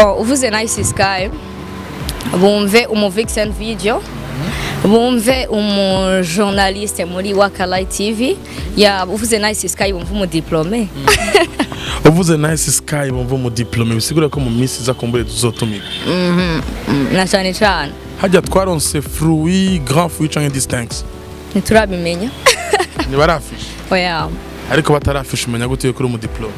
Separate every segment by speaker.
Speaker 1: Bon, uvuze nice sky. Bumve vixen video. Bumve journaliste muri Wakala TV. Ya uvuze nice sky bumve diplômé.
Speaker 2: Uvuze nice sky bumve diplômé bisigura ko mu minsi za kumbure tuzotumika.
Speaker 1: Na cyane cyane.
Speaker 2: Hajya twaronse fruit, grand fruit canke distinct.
Speaker 1: Nturabimenya.
Speaker 2: Ni barafishe.
Speaker 1: Oya.
Speaker 2: Ariko batarafishe umenya gute kuri mu diplôme.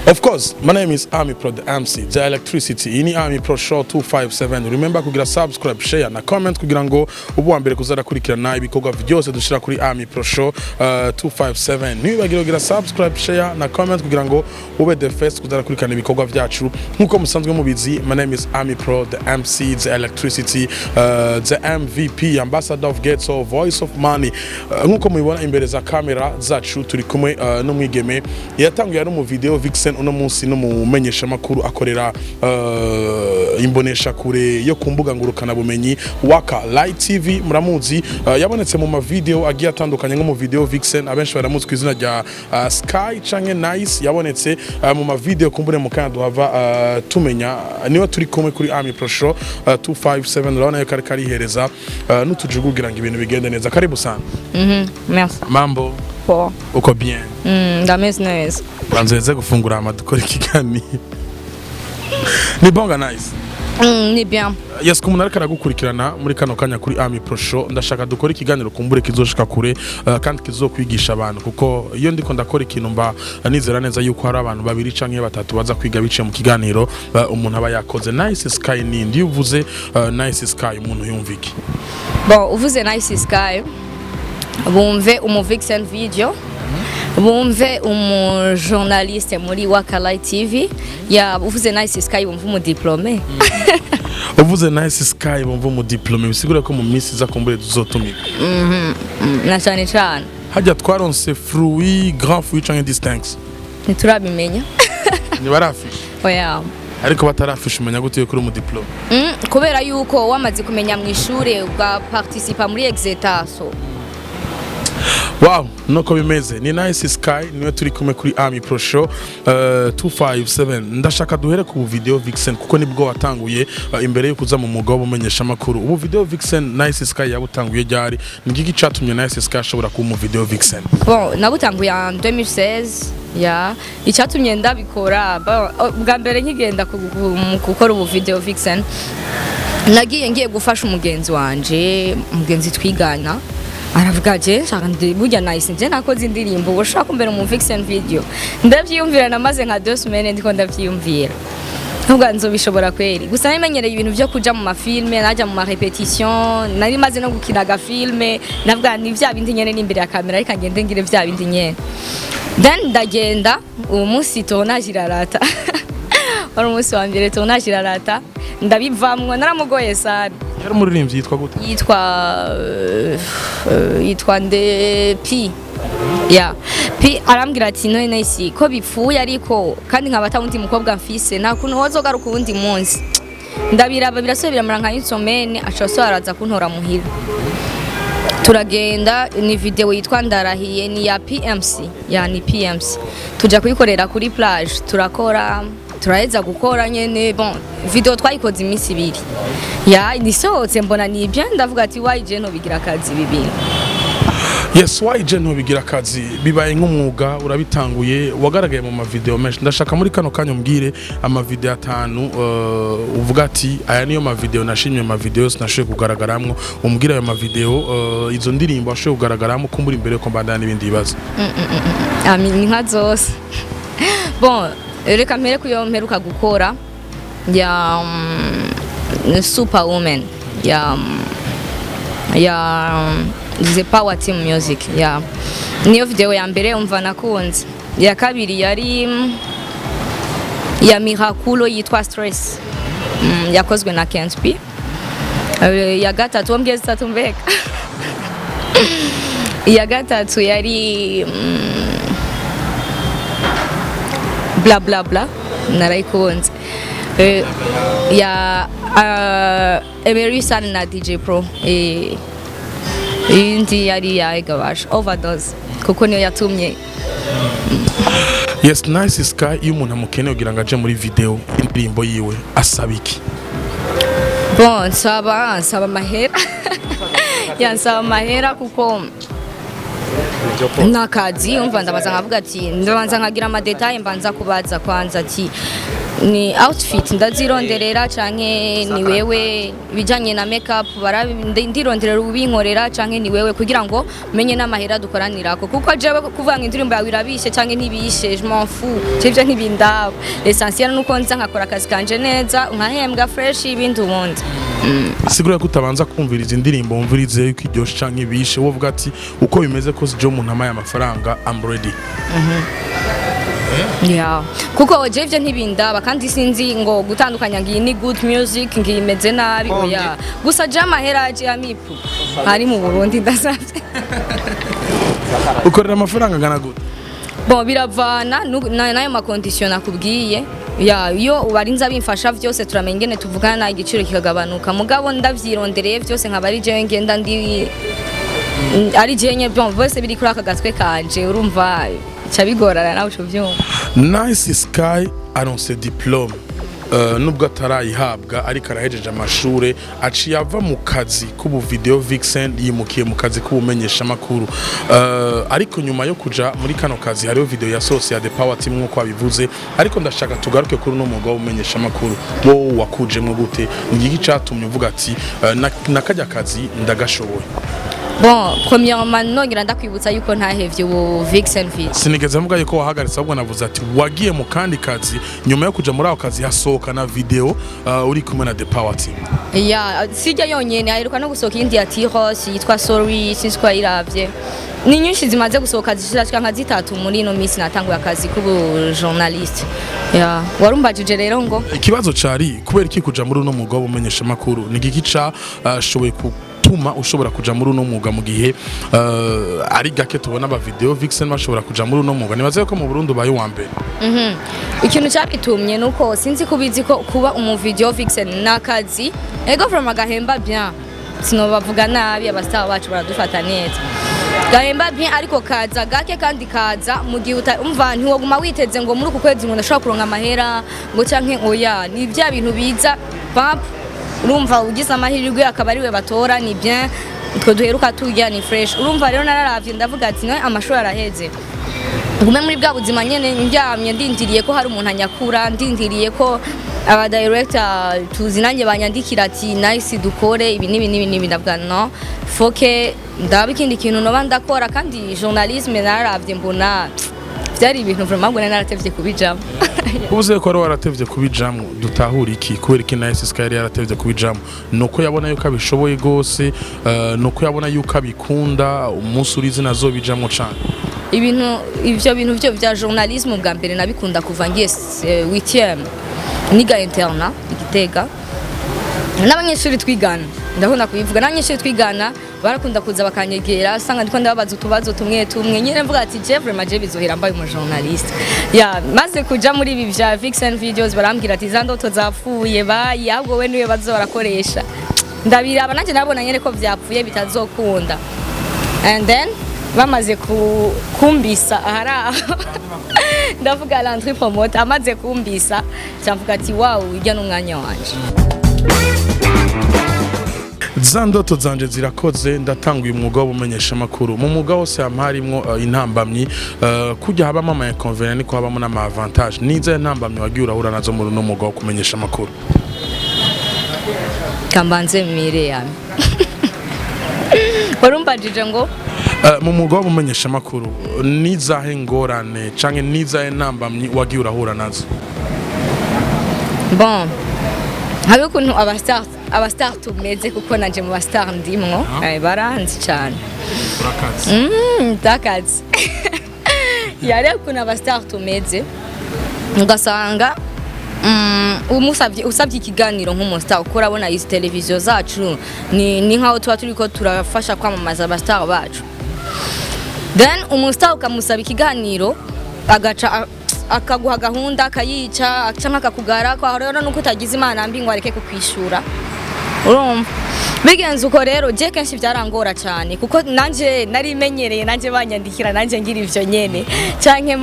Speaker 2: Of course, my name is Amipro the MC, the electricity. Ini Amipro Show257. Remember kugira subscribe, share na comment kugira ngo ubu mbere kuzara kurikirana ibikorwa byose dushira kuri Amipro Show257. Nibagira kugira subscribe, share na comment kugira ngo ube the first kuzara kurikirana ibikorwa byacu. Nkuko musanzwe mubizi, my name is Amipro the MC, the electricity, the MVP, ambassador of Ghetto, voice of money. Nkuko mubibona imbere za kamera zacu turi kumwe n'umwigeme yatanguye ari mu video vixen uno munsi no mumenyesha makuru akorera imbonesha kure yo kumbuga ngurukana bumenyi Waka Light TV muramuzi yabonetse mu ma video agiye atandukanye nko mu video vixen abenshi baramuzi ku izina rya Sky canke Nice yabonetse mu ma video kumbure mu kana duhava tumenya niwe turi kumwe kuri Amipro Show257 urabona yuko ari hereza n'utujugugira ngo ibintu bigende neza karibu sana.
Speaker 1: Merci.
Speaker 2: Mambo
Speaker 1: Po.
Speaker 2: Uko bien?
Speaker 1: Ndameze neza.
Speaker 2: Banzeze gufungura amadukora ikigani. Ni bonga nice.
Speaker 1: Ni bien.
Speaker 2: Yes kumuntu ariko aragukurikirana muri kano kanya kuri Amipro Show ndashaka dukora ikiganiro kumbure kizoshika kure kandi kizokwigisha abantu kuko iyo ndiko ndakora ikintu mba nizera neza yuko hari abantu babiri canke batatu baza kwiga bice mu kiganiro umuntu aba yakoze nice sky nindi uvuze nice sky umuntu yumviki.
Speaker 1: Bon, uvuze nice sky. Bumve vixen video. Bumve journaliste muri Wakala TV. Ya uvuze nice sky bumve diplômé.
Speaker 2: Uvuze nice sky bumve diplômé bisigura ko mu minsi za kumbure tuzotumika.
Speaker 1: Na cyane cyane.
Speaker 2: Hajya twaronse fruit, grand fruit canke distinct.
Speaker 1: Nturabimenya.
Speaker 2: Ni barafishe.
Speaker 1: Oya.
Speaker 2: Ariko batarafishe umenya gute kuri mu diplôme.
Speaker 1: Kubera yuko wamaze kumenya mu ishure uga participa muri exetaso.
Speaker 2: Wow, nuko bimeze. Ni nice sky niwe turi kumwe kuri Amipro Show257. Ndashaka duhere ku video vixen kuko nibwo watanguye imbere yo kuza mu mwuga w'umenyesha makuru. Ubu video vixen nice sky yabutanguye ryari? Nigiki cyatumye nice sky ashobora kuba mu video vixen?
Speaker 1: Bon, nabutanguye en 2016. Ya, icyatumye ndabikora bwa mbere nkigenda gukora ubu video vixen. Nagiye ngiye gufasha umugenzi wanje, umugenzi twigana. Aravuga je shaka burya nice nje nakoze indirimbo ushaka kumbera mu vixen video ndavyiyumvira namaze nka 2 semaines ndiko ndavyiyumvira nubwo nzobishobora kweri gusa namenyereye ibintu byo kuja mu mafilme naja mu ma repetition nari maze no gukina ga filme navuga ni vya bindi nyene n'imbere ya kamera ariko ngende ngire vya bindi nyene then ndagenda umunsi tournage irarata wari umunsi wa mbere tournage irarata ndabivamwe naramugoye sana.
Speaker 2: Yari umuririmbyi yitwa gute?
Speaker 1: Yitwa nde P. Ya. P arambwira ati no nice ko bipfuye ariko kandi nkabata undi mukobwa Ufise nta kuntu wozogaruka undi munsi. Ndabiraba birasubira nka insomene acaso araza kuntora muhira. Turagenda ni video yitwa ndarahiye ni ya PMC yani PMC. Tuja kuyikorera kuri plage turakora turaheza gukora nyene bon video twayikoze iminsi ibiri ya nisohotse mbona ni bien ndavuga ati yanje no bigira akazi bibiri.
Speaker 2: Yes, yanje no bigira akazi bibaye nk'umwuga urabitanguye wagaragaye mu ma video menshi ndashaka muri kano kanyo mbwire ama video 5 uvuga ati aya niyo ma video nashimye ma videos nashoye kugaragaramwo umbwira ayo ma video izo ndirimbo ashoye kugaragaramwo kumbura imbere ko mbandana n'ibindi bibazo.
Speaker 1: Ni nka zose. Bon reka mpere kuyo mperuka gukora ya Superwoman ya the power team music ya niyo video ya mbere umva nakunze ya kabiri yari ya Miraculo yitwa Stress yakozwe na Canke ya gatatu mbweze tatu mbeka ya gatatu yari bla bla bla narayikunze ya Emery San na DJ Pro indi yari yagabasha overdose kuko niyo yatumye.
Speaker 2: Yes, nice sky. Iyo umuntu amukeneye kugira ngo aje muri video indirimbo yiwe asaba iki?
Speaker 1: Bon, nsaba amahera. Yansaba amahera kuko nakazi umva ndabaza nkavuga ati ndabanza nkagira ama detail mbanza kubaza kwanza ati ni outfit ndazironderera canke ni wewe bijanye na makeup ndironderera ubinkorera canke ni wewe kugira ngo menye n'amahera dukoranirako kuko jewe kuvuga ngo indirimbo yawe irabishe canke ntibishe je m'en fous civyo ntibindaba l'essentiel nuko nza nkakora akazi kanje neza nkahembwa fresh ibindi ubundi.
Speaker 2: Sigura ko utabanza kumviriza indirimbo wumvirize yuko iryoshe canke ibishe wovuga ati uko bimeze ko je umuntu amaye amafaranga I'm ready.
Speaker 1: Yeah. Kuko je ivyo ntibindaba kandi sinzi ngo gutandukanya ngiyi ni good music ngiyimeze nabi oya. Gusa je amahera aje Amipro hari mu Burundi ndasavye.
Speaker 2: Ukorera amafaranga ngana gute?
Speaker 1: Bon biravana nayo ma condition nakubwiye. Ya iyo ubarinza bimfasha vyose turamenya ingene tuvugana na igiciro kikagabanuka mugabo ndavyirondereye vyose nkabari je ngenda ndi ari je nye bon bose biri kuri aka gatwe kanje urumva cabigorana nawe cyo vyumva.
Speaker 2: Nice sky aronse diplome nubwo atarayihabwa ariko arahejeje amashure aciye ava mu kazi k'ubu video vixen yimukiye mu kazi k'ubumenyesha makuru ariko nyuma yo kuja muri kano kazi hariho video ya source ya the power team nkuko abivuze ariko ndashaka tugaruke kuri no mwuga w'ubumenyesha makuru wo wakujemwe gute ngiki catumye uvuga ati nakajya kazi ndagashoboye?
Speaker 1: Bon, premièrement ngira ndakwibutsa yuko ntahevye ubu Vixen Fit.
Speaker 2: Sinigeze mvuga yuko wahagaritse ahubwo navuze ati wagiye mu kandi kazi nyuma yo kuja muri ako kazi hasohoka na video uri kumwe na the power team.
Speaker 1: Yeah, sijya yonyene aheruka no gusohoka indi ya Tiros yitwa Sorry sinzwa iravye. Ni nyinshi zimaze gusohoka zishaka nka zitatu muri no minsi natanguye akazi kubu journalist. Yeah, warumbajije rero ngo
Speaker 2: ikibazo cari kubera iki kuja muri no mwuga w'umenyesha makuru ni gikica shoboye tuma ushobora kuja muri no mwuga mu gihe ari gake tubona aba video vixen bashobora kuja muri no mwuga nibaze ko mu Burundi baye wa mbere.
Speaker 1: Ikintu cyabitumye nuko sinzi kubizi ko kuba umu video vixen nakazi ego from agahemba bien sinobavuga nabi abastar bacu baradufata neza gahemba bien ariko kaza gake kandi kaza mu gihe umva ntiwoguma witeze ngo muri uku kwezi ngo ndashobora kuronka amahera ngo canke oya ni bya bintu biza pap urumva ugize amahirwe akaba ari we batora ni bien twe duheruka tujya ni fresh urumva rero nararavye ndavuga ati no amashuri araheze ngume muri bwa buzima nyene njyamye ndindiriye ko hari umuntu anyakura ndindiriye ko aba director tuzinanye banyandikira ati nice dukore ibi nibi ndavuga no foke ndaba ikindi kintu no bandakora kandi journalisme nararavye mbona byari ibintu vraiment ngo naratevye kubijamo.
Speaker 2: Ubuze ko waratevye kubijamo dutahura iki kubera iki nice sky yaratevye kubijamo nuko yabona yuko abishoboye gose nuko yabona yuko abikunda umunsi urizi nazo bijamo cyane ivyo bintu byo bya journalisme bwa mbere nabikunda kuva ngiye 8e niga interna igitega n'abanyeshuri twigana ndabona kubivuga n'abanyeshuri twigana barakunda kuza bakanyegera sanga ndiko ndababaza utubazo tumwe nyine mvuga ati je vraiment je bizohera mbaye mu journalist ya maze kuja muri ibi vya vixen videos barambwira ati za ndoto zapfuye bayi ahubwo we niwe bazo barakoresha ndabiraba nanje nabona nyene ko vyapfuye bitazokunda and then bamaze kumbisa ahara ndavuga l'entrée promote amaze kumbisa cyamvuga ati wow ijya n'umwanya wanje za ndoto zanje zirakoze ndatanguye umwuga w'ubumenyesha makuru mu mwuga wose harimwo intambamyi kujya habamo ama inconvénients niko habamo n'ama avantage niza intambamyi wagiye urahura nazo muri no mwuga wo kumenyesha makuru kambanze mire yami warumbajije ngo mu mwuga w'ubumenyesha makuru nizahe ngorane canke nizahe intambamyi wagiye urahura nazo? Bon habe ukuntu abastar tumeze kuko nanje mu bastar ndimwo baranzi cyane takazi yari ukuntu abastar tumeze ugasanga usabye ikiganiro nk'umustar uko urabona izi televiziyo zacu ni nkaho tuba turiko turafasha kwamamaza abastar bacu then umustar ukamusaba ikiganiro agaca akaguha gahunda akayica canka akakugara ko rero nuko utagize imana mbi ngo areke kukwishura urumva
Speaker 1: bigenze uko rero je kenshi byarangora cyane kuko nanje nari menyereye nanje banyandikira nanje ngira ivyo nyene canke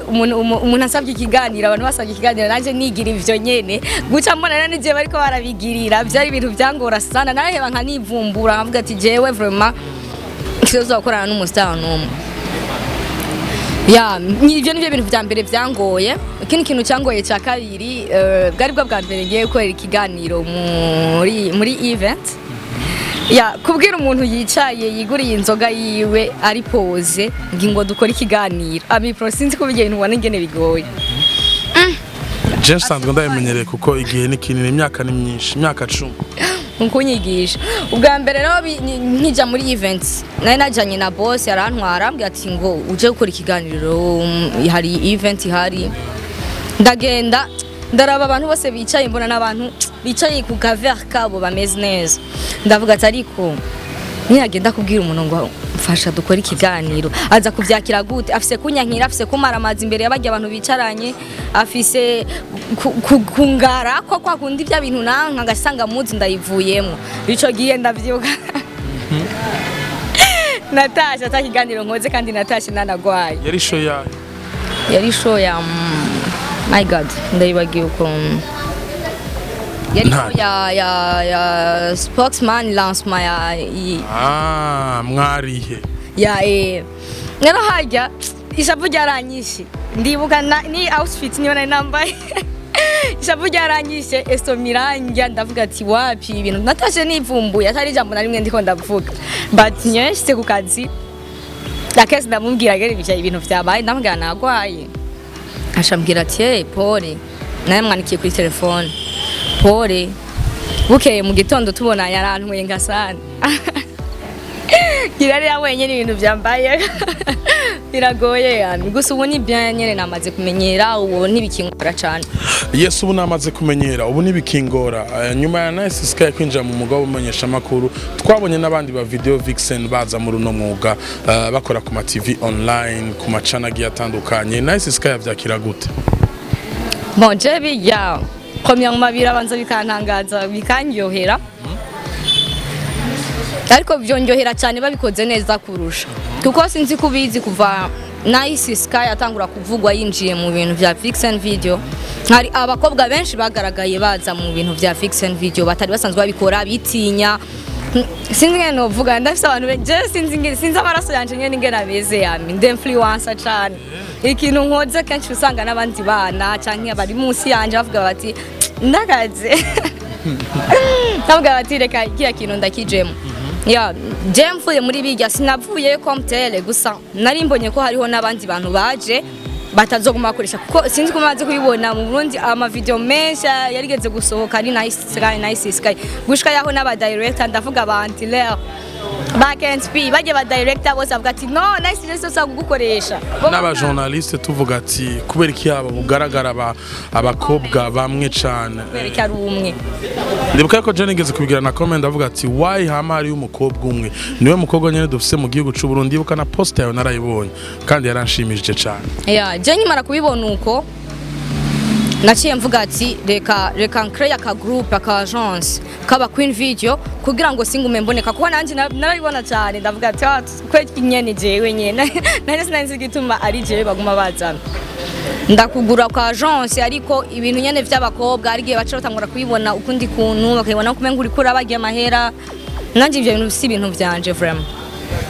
Speaker 1: umuntu asabye ikiganiro abantu basabye ikiganiro nanje nigira ivyo nyene guca mbona nije bariko barabigirira byari ibintu byangora sana naraheba nkanivumbura nkavuga ati jewe vraiment kizoza gukorana n'umustar n'umwe ya ivyo nivyo bintu vya mbere byangoye ikindi kintu cyangoye cya kabiri bwari bwa mbere ngiye gukorera ikiganiro muri event ya kubwira umuntu yicaye yiguriye inzoga yiwe ari pose ngingo dukora ikiganiro Amipro sinzi kubigera ibintu ubona ingene bigoye
Speaker 2: je sanzwe ndayimenyereye kuko igihe ni kinini imyaka ni myinshi imyaka 10
Speaker 1: nkunyigisha ubwa mbere rero nkija muri events nari najanye na bose arantwara ambwira ati ngo uje gukora ikiganiro hari event hari ndagenda ndaraba abantu bose bicaye mbona n'abantu bicaye ku kaver kabo bameze neza ndavuga ati ariko ntiyagenda kubwira umuntu ngo mfasha dukora ikiganiro aza kuvyakira gute afise kunyankira afise kumara amazi imbere y'abajya abantu bicaranye afise kungara ko kwa kundi bya bintu nanka ngasanga muzi ndayivuyemo ico giye ndavyuka natasha atakiganiro nkoze kandi natasha nanagwaye
Speaker 2: yari show ya
Speaker 1: my god ndayibagiye uko yari ya spokesman lancement ya
Speaker 2: mwarihe
Speaker 1: ya narahajya ishavu ryaranyishe ndibuka ni outfit niyo nari nambaye ishavu ryaranyishe estomiranja ndavuga ati wapi ibintu natashe nivumbuye atari jambo na rimwe ndiko ndavuga but nyeshye ku kazi akese ndamubwira gere bicaye ibintu vyabaye ndamubwira nagwaye ashambwira ati pole naye mwanikiye kuri telefone pole bukeye mu gitondo tubona yarantwe ngasana Gira ya wenyene ibintu byambaye biragoye yani gusa ubu ni bien nyene namaze kumenyera ubu ntibikingora cyane
Speaker 2: yes ubu namaze kumenyera ubu ntibikingora nyuma ya Nice Sky kwinjira mu mugabo umenyesha makuru twabonye n'abandi ba video vixen baza muri no mwuga bakora ku ma TV online ku ma channel atandukanye Nice Sky yavyakira gute
Speaker 1: bon je bijya premièrement birabanza bikantangaza bikanyohera ariko byonyohera cyane babikoze neza kurusha kuko sinzi kubizi kuva Nice Sky atangura kuvugwa yinjiye mu bintu vya fiction video hari abakobwa benshi bagaragaye baza mu bintu vya fiction video batari basanzwe babikora bitinya sinzi ngene novuga ndafise abantu je sinzi amaraso yanje nyene ngene abeze yami ndi influencer cyane ikintu nkoze kenshi usanga n'abandi bana canke abari munsi yanje bavuga bati ndagaze bavuga bati reka kiya kintu ndakijemo ya je mvuye muri bijya sinavuye komtele gusa nari mbonye ko hariho n'abandi bantu baje batazoguma bakoresha kuko sinzi ko maze kubibona mu Burundi ama video menshi yarigeze gusohoka ari Nice Sky gushika yaho n'aba director ndavuga abantu leo back and speed baje ba director bose avuga ati no Nice Sky so gukoresha
Speaker 2: n'aba journaliste tuvuga ati kubera iki aba bugaragara abakobwa bamwe cyane
Speaker 1: kubera ari umwe
Speaker 2: ndibuka ko Jenny ngeze kubigira na comment avuga ati why hama ari umukobwa umwe niwe mukobwa nyene dufise mu gihugu cy'u Burundi ndibuka na post yayo narayibonye kandi yaranshimishije cyane
Speaker 1: ya Jenny mara kubibona uko naciye mvuga ati reka create aka group aka agence kaba Queen video kugira ngo singume mboneka kuko nanje narabibona cyane ndavuga ati kweki nyene jewe nyene nane sinanzi gituma ari jewe baguma bazana ndakugura kwa agence ariko ibintu nyene vy'abakobwa ari gihe baca batangura kubibona ukundi kuntu bakayibona kumenga uri kura bagiye amahera nanje ivyo bintu si ibintu vyanje vraiment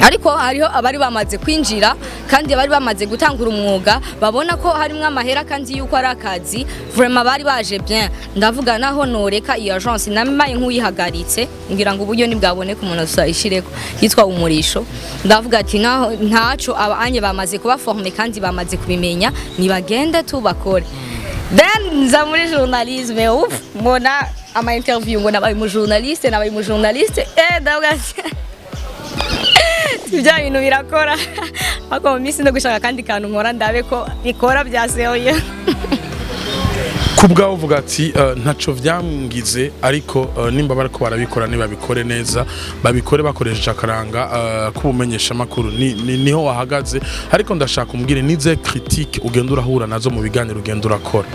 Speaker 1: ariko hariho abari bamaze kwinjira kandi abari bamaze gutangura umwuga babona ko harimwe amahera kandi yuko ari akazi vraiment bari baje bien ndavuga naho noreka iyo agence namaye nk'uyihagaritse ngira ngo uburyo nibwabone ku muntu usayishireko yitwa umurisho ndavuga ati naho ntaco abanye bamaze kuba former kandi bamaze kubimenya nibagende tubakore then nza muri journalisme mbona ama interview ngo nabaye mu journaliste ndavuga ibya bintu birakora ako mu minsi no gushaka kandi kantu nkora ndabe ko bikora byasehoye
Speaker 2: kubwa uvuga ati ntaco vyamgize ariko nimba bariko barabikora babikore neza babikore bakoresheje akaranga kubumenyesha makuru niho wahagaze ariko ndashaka umbwire nize critique ugenda urahura nazo mu biganiro ugenda urakora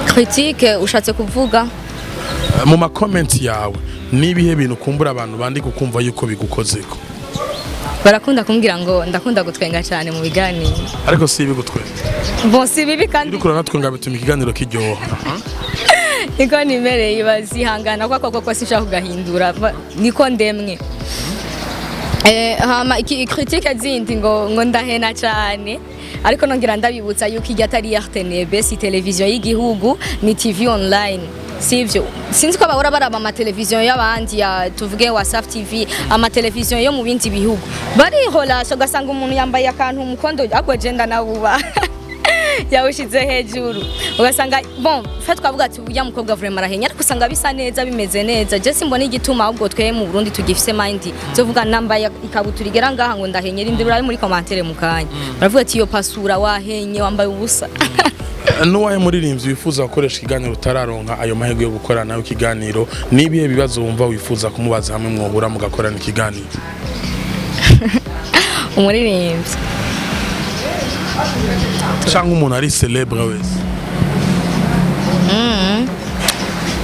Speaker 1: critique ushatse kuvuga
Speaker 2: mu ma comment yawe nibihe bintu kumbura abantu bandi kukumva yuko bigukozeko?
Speaker 1: barakunda kumbwira ngo ndakunda gutwenga cyane mu biganiro
Speaker 2: ariko si ibi gutwenga
Speaker 1: bon si bibi kandi
Speaker 2: uriko natwenga bituma ikiganiro kiryoha
Speaker 1: niko nimereye bazihangana kwa sinshaka kugahindura niko ndemwe hama iki critique zindi ngo ndahena cyane ariko nongira ndabibutsa yuko ijya atari RTNB si televiziyo y'igihugu ni TV online sivyo sinzi ko bahora baraba ama televiziyo y'abandi ya tuvuge WhatsApp TV ama televiziyo yo mu bindi bihugu barihola so gasanga umuntu yambaye akantu umukondo agogenda nabuba yawushize hejuru ugasanga bon fait twavuga ati uya mukobwa vraiment arahenya ariko usanga bisa neza bimeze neza je simbona igituma ahubwo tweye mu Burundi tugifise mind zovuga namba ikabutura igera ngaha ngo ndahenyera indi bari muri commentaire mukanya baravuga ati iyo pasura wahenye wambaye ubusa
Speaker 2: nuwahe muririmbyi wifuza gukoresha ikiganiro utararonka ayo mahego yo gukora nawe ikiganiro nibihe bibazo wumva wifuza kumubaza hamwe mwohura mugakorana ikiganiro?
Speaker 1: umuririmbyi
Speaker 2: cyangwa umuntu ari celebre wese?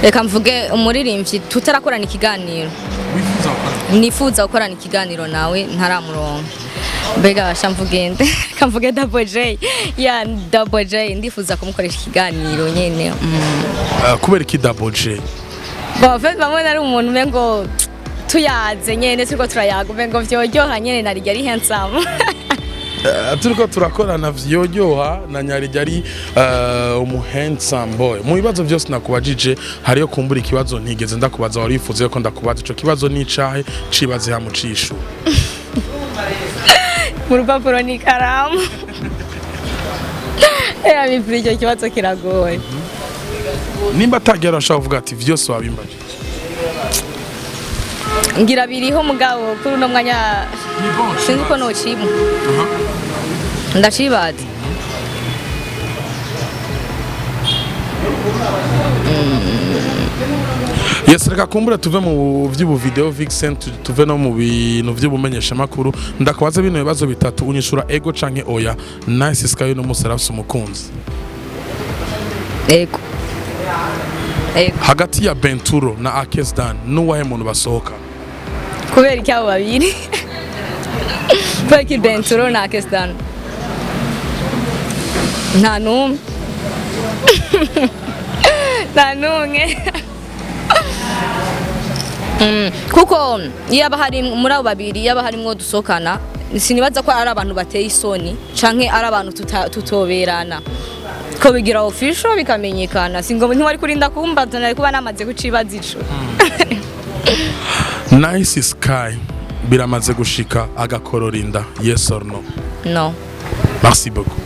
Speaker 1: reka mvuge umuririmbyi tutarakorana ikiganiro nifuza gukorana ikiganiro nawe ntaramuronka mbega bashamvugende kamvuge Double J ya Double J ndifuza kumukoresha ikiganiro nyene
Speaker 2: kubera iki Double J?
Speaker 1: bon fait bamwe ari umuntu mengo tuyaze nyene turiko turayaga mengo vyoryoha nyene nari ari handsome
Speaker 2: turiko turakorana vyoryoha na nyari ari handsome boy. Mu bibazo byose nakubajije hariyo kumbura ikibazo ntigeze ndakubaza wari wifuza ko ndakubaza ico kibazo ni cahe cibaze hamucishu
Speaker 1: mu rupapuro ni karamu Amipro icyo kibazo kiragoye
Speaker 2: nimba atagera ashaka kuvuga ati vyose wabimbaje
Speaker 1: ngira biriho mugabo kuri uno mwanya sinzi ko nocimwe ndacibaza
Speaker 2: yes reka kumbura tuve mu vy'ubu video vixen tuve no mu bintu vy'ubumenyesha makuru ndakubaza bino bibazo bitatu unyishura ego canke oya. Nice Sky no musarafse umukunzi
Speaker 1: ego
Speaker 2: hagati ya Benturo na Akesdan nuwahe muntu basohoka?
Speaker 1: kubera iki abo babiri kubera iki Benturo na Akesdan nta numwe kuko yaba hari muri abo babiri yaba harimo dusokana sinibaza ko ari abantu bateye isoni canke ari abantu tutoberana ko bigira official bikamenyekana singo ntwari kurinda kumbaza nari kuba namaze gucibaza ico
Speaker 2: Nice Sky biramaze gushika agakororinda yes or no?
Speaker 1: No.
Speaker 2: Merci beaucoup.